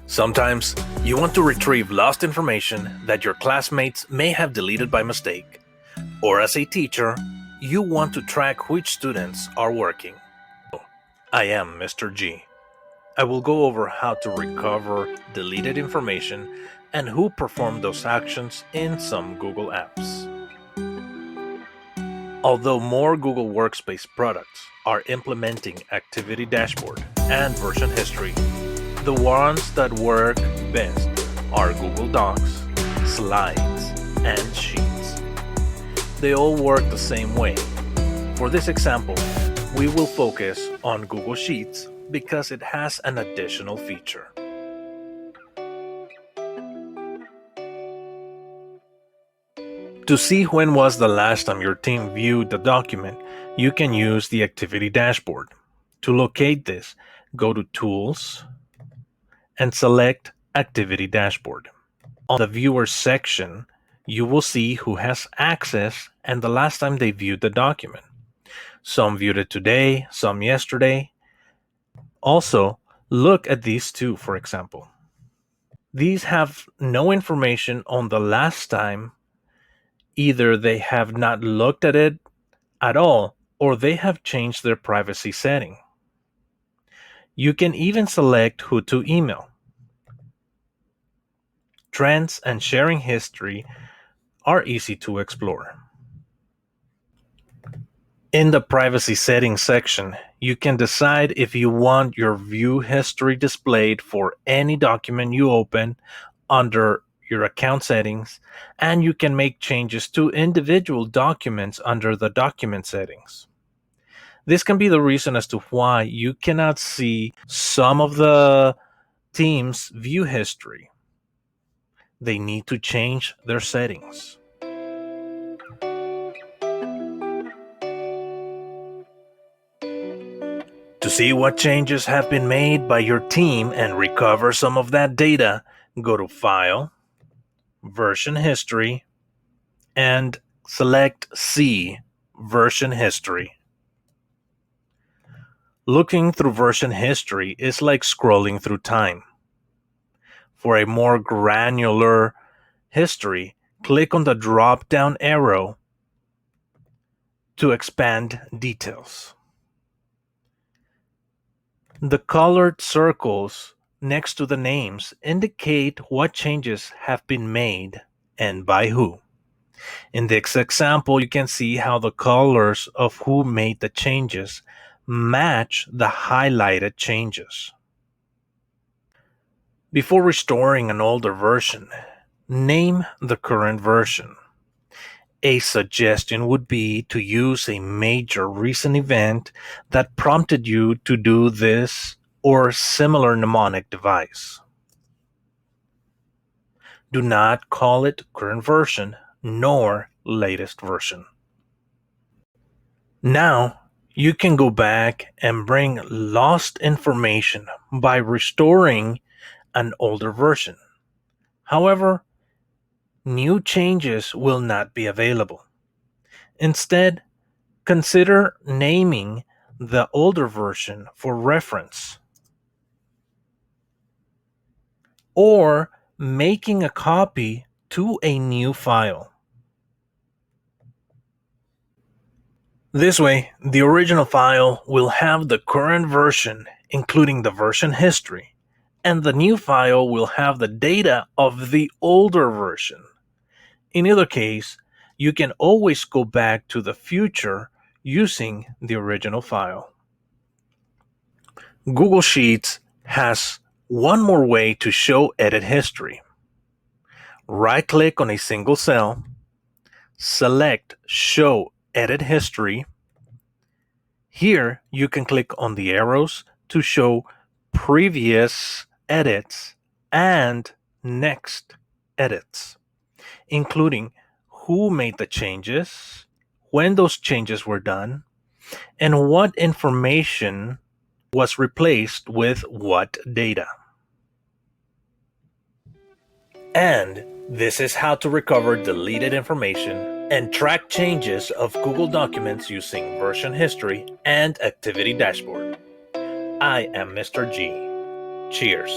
Sometimes you want to retrieve lost information that your classmates may have deleted by mistake. Or as a teacher, you want to track which students are working. I am Mr. G. I will go over how to recover deleted information and who performed those actions in some Google apps. Although more Google Workspace products are implementing Activity Dashboard and Version History, the ones that work best are Google Docs, Slides, and Sheets. They all work the same way. For this example, we will focus on Google Sheets because it has an additional feature. To see when was the last time your team viewed the document, you can use the Activity Dashboard. To locate this, go to Tools and select Activity Dashboard. On the Viewer section, you will see who has access and the last time they viewed the document. Some viewed it today, some yesterday. Also, look at these two, for example. These have no information on the last time. Either they have not looked at it at all, or they have changed their privacy setting. You can even select who to email. Trends and sharing history are easy to explore. In the privacy settings section, you can decide if you want your view history displayed for any document you open under your account settings, and you can make changes to individual documents under the document settings. This can be the reason as to why you cannot see some of the team's view history. They need to change their settings. To see what changes have been made by your team and recover some of that data, go to File, Version History, and select See Version History. Looking through version history is like scrolling through time. For a more granular history, click on the drop-down arrow to expand details. The colored circles next to the names indicate what changes have been made and by who. In this example, you can see how the colors of who made the changes match the highlighted changes. Before restoring an older version, name the current version. A suggestion would be to use a major recent event that prompted you to do this or similar mnemonic device. Do not call it current version nor latest version. Now, you can go back and bring lost information by restoring an older version. However, new changes will not be available. Instead, consider naming the older version for reference, or making a copy to a new file. This way, the original file will have the current version, including the version history, and the new file will have the data of the older version. In either case, you can always go back to the future using the original file. Google Sheets has one more way to show edit history. Right-click on a single cell, select Show Edit History. Here, you can click on the arrows to show previous edits and next edits, including who made the changes, when those changes were done, and what information was replaced with what data. And this is how to recover deleted information and track changes of Google documents using version history and Activity Dashboard. I am Mr. G. Cheers.